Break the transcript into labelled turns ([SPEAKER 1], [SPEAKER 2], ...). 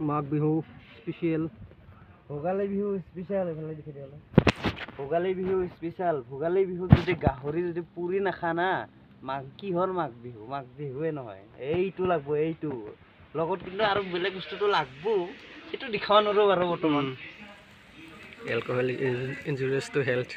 [SPEAKER 1] Magh Bihu special
[SPEAKER 2] Bhogali Bihu special এইফালে দেখি দিয়ক ভোগালী বিহু স্পেচিয়েল ভোগালী বিহুত যদি গাহৰি যদি পুৰি নাখা না মাঘ কিহৰ মাঘ বিহুৱে নহয় এইটো লাগব এইটো লগত কিন্তু আৰু বেলেগ বস্তুটো লাগব সেইটো দেখাব নোৱাৰো বাৰু বৰ্তমান
[SPEAKER 1] এলকহল ইজ ইনজুৰিয়াছ টু হেল্থ